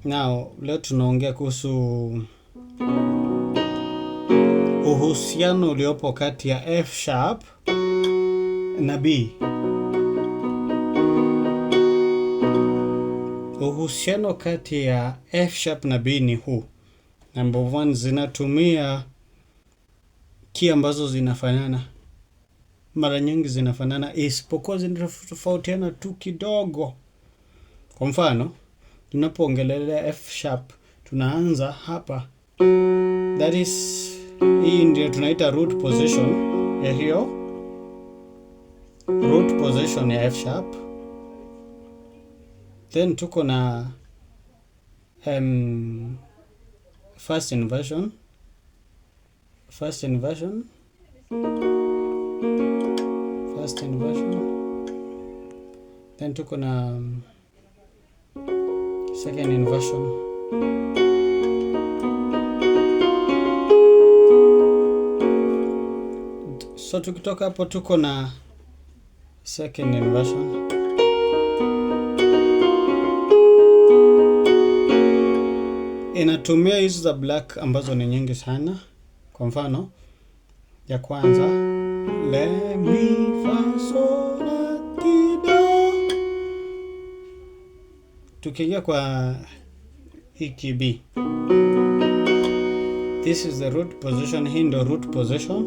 Now, leo tunaongea kuhusu uhusiano uliopo kati ya F sharp na B. Uhusiano kati ya F sharp na B ni huu. Number one, zinatumia key ambazo zinafanana. Mara nyingi zinafanana, isipokuwa zinatofautiana tu kidogo. Kwa mfano, tunapoongelelea F sharp, tunaanza hapa. That is, hii ndio tunaita root position ya hiyo. Root position ya F sharp. Then tuko na first inversion. First inversion. Then tuko na second inversion. So tukitoka hapo tuko na second inversion. Inatumia hizo za black ambazo ni nyingi sana. Kwa mfano ya kwanza, le mi fa sol la ti do. Tukiingia kwa hiki B, this is the root position. Hii ndio root position.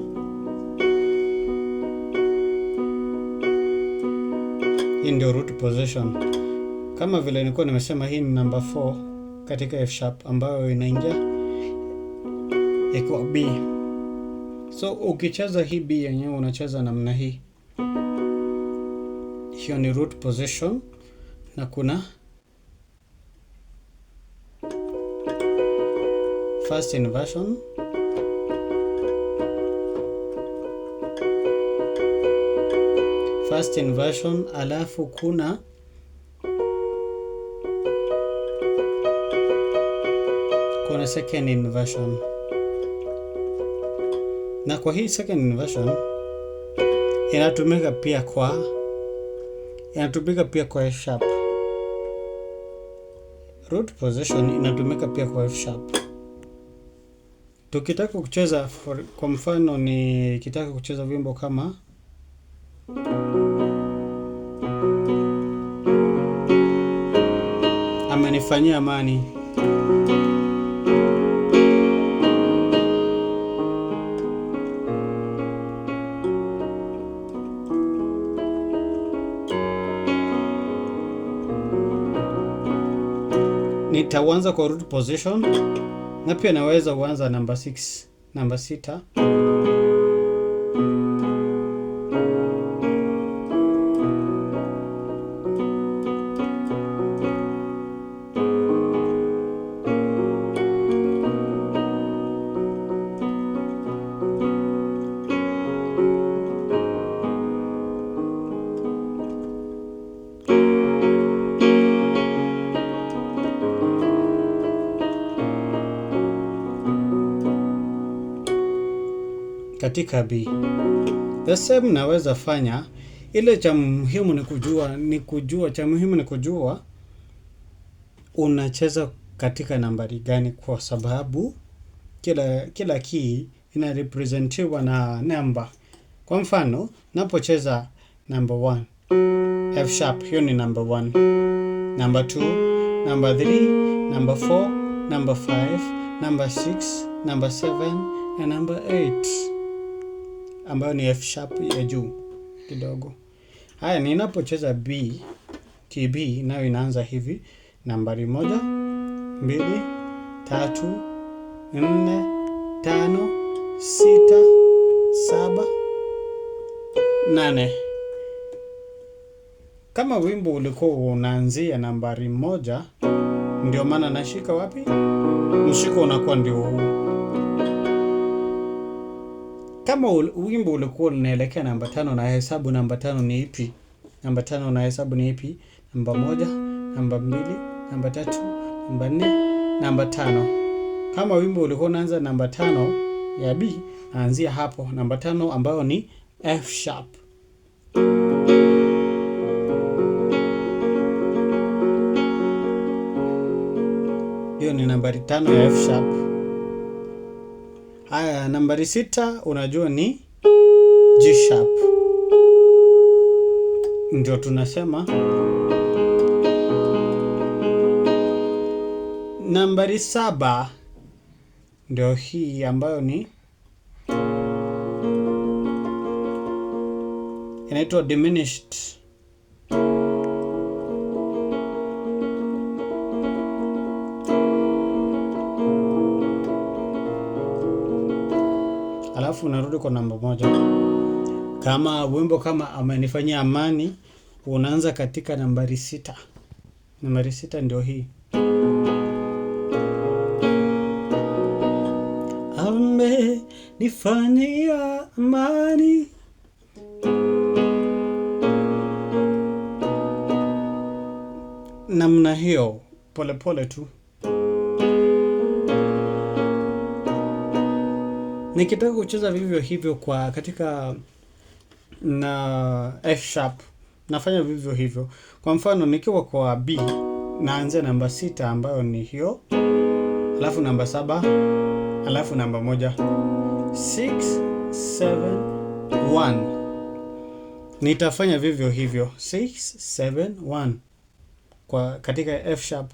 Hii ndio root position. Kama vile nilikuwa nimesema, hii ni number 4 katika F sharp ambayo inaingia iko B. So ukicheza hii B yenyewe unacheza namna hii. Hiyo ni root position, na kuna first inversion, alafu kuna second inversion. Na kwa hii second inversion inatumika pia kwa F sharp. Root position inatumika pia kwa F sharp. Tukitaka kucheza kwa mfano, nikitaka kucheza wimbo kama amenifanyia amani, nitaanza kwa root position, na pia naweza kuanza number 6, number 6. Katika B. The same naweza fanya. Ile cha muhimu ni kujua unacheza katika nambari gani, kwa sababu kila key inarepresentiwa na namba. Kwa mfano, napocheza number 1 F sharp, hiyo ni number 1, number 2, number 3, number 4, number 5, number 6, number 7 na number 8, ambayo ni F sharp ya juu kidogo. Haya, ninapocheza B, KB nayo inaanza hivi: nambari 1, 2, 3, 4, 5, 6, 7, 8. Kama wimbo ulikuwa unaanzia nambari 1, ndio maana nashika wapi? Mshiko unakuwa ndio huu. Kama wimbo ulikuwa unaelekea namba 5, na hesabu namba 5 ni ipi? Namba 5 na hesabu ni ipi? Namba 1, namba 2, namba 3, namba 4, namba 5. Kama wimbo ulikuwa unaanza namba 5 ya B, naanzia hapo namba 5 ambayo ni F sharp. Hiyo ni nambari 5 ya F sharp. Haya, nambari 6 unajua ni G sharp. Ndio tunasema nambari 7 ndio hii ambayo ni inaitwa diminished. Alafu unarudi kwa namba 1. Kama wimbo kama amenifanyia amani, unaanza katika nambari 6. Nambari 6 ndio hii. Amenifanyia amani. Namna hiyo, pole pole tu. Nikitaka kucheza vivyo hivyo kwa katika na F sharp, nafanya vivyo hivyo. Kwa mfano nikiwa kwa B, naanzia namba 6 ambayo ni hiyo, alafu namba 7, alafu namba 1. 6 7 1. Nitafanya vivyo hivyo 6 7 1 kwa katika F sharp.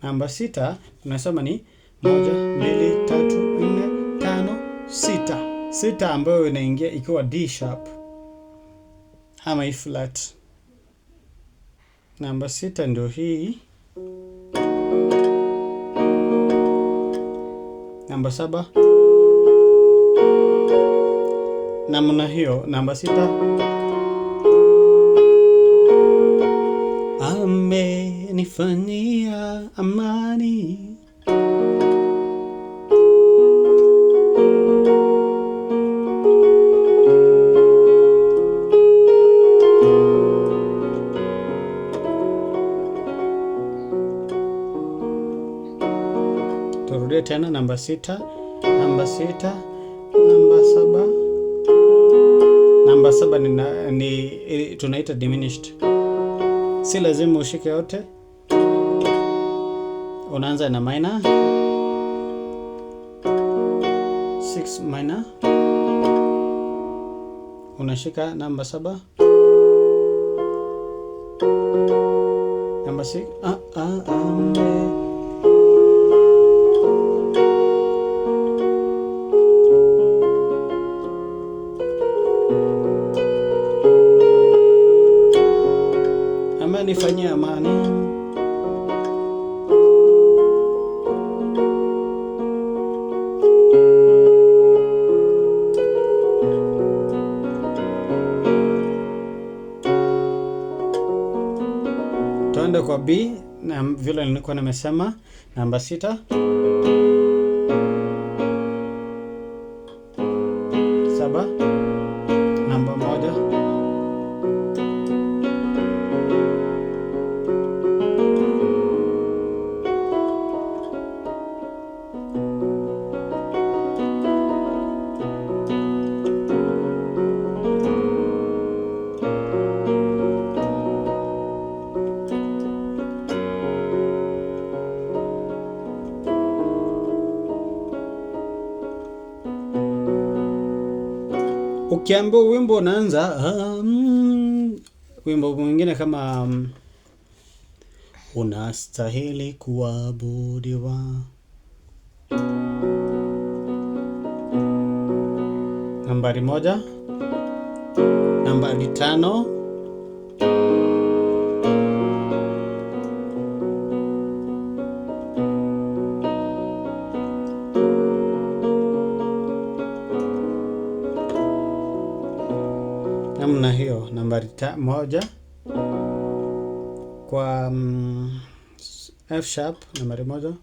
Namba 6 tunasema ni 1 2 3 4 5 6. 6 ambayo inaingia ikiwa D sharp ama E flat. Namba 6 ndio hii. Namba 7 namna hiyo. Namba 6 amenifanyia amani. Turudie tena namba 6, namba 6, namba 7. Namba 7 ni tunaita diminished. Si lazima ushike yote. Unaanza na minor 6 minor. Unashika namba 7. Namba 6 amenifanyia amani. Tuende kwa B na vile nilikuwa nimesema namba 6 7 namba 1 Ukiambiwa wimbo unaanza wimbo mwingine kama unastahili kuabudiwa, nambari 1, nambari 5, namna hiyo. Nambari 1 kwa F sharp, nambari 1.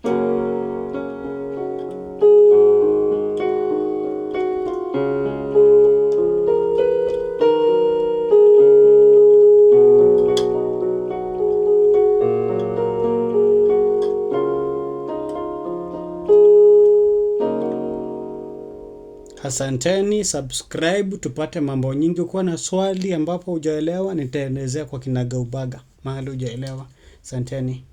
Asanteni, subscribe tupate mambo nyingi. Ukiwa na swali ambapo hujaelewa nitaelezea kwa kinagaubaga mahali hujaelewa. Asanteni.